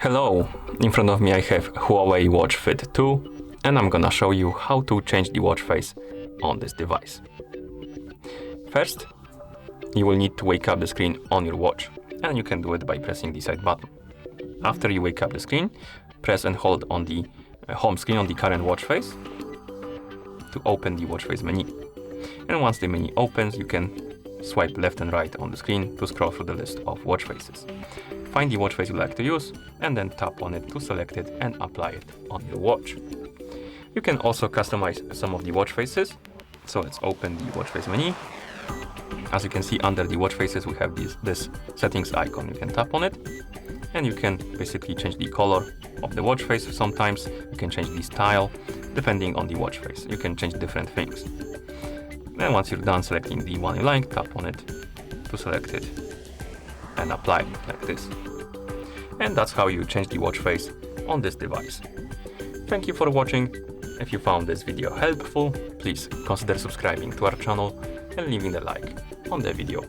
Hello, in front of me I have Huawei Watch Fit 2 and I'm gonna show you how to change the watch face on this device. First, you will need to wake up the screen on your watch, and you can do it by pressing the side button. After you wake up the screen, press and hold on the home screen on the current watch face to open the watch face menu. And once the menu opens, you can swipe left and right on the screen to scroll through the list of watch faces. Find the watch face you like to use and then tap on it to select it and apply it on your watch. You can also customize some of the watch faces. So let's open the watch face menu. As you can see, under the watch faces we have this settings icon. You can tap on it and you can basically change the color of the watch face. Sometimes you can change the style depending on the watch face. You can change different things. And once you're done selecting the one you like, tap on it to select it and apply it like this. And that's how you change the watch face on this device. Thank you for watching. If you found this video helpful, please consider subscribing to our channel and leaving a like on the video.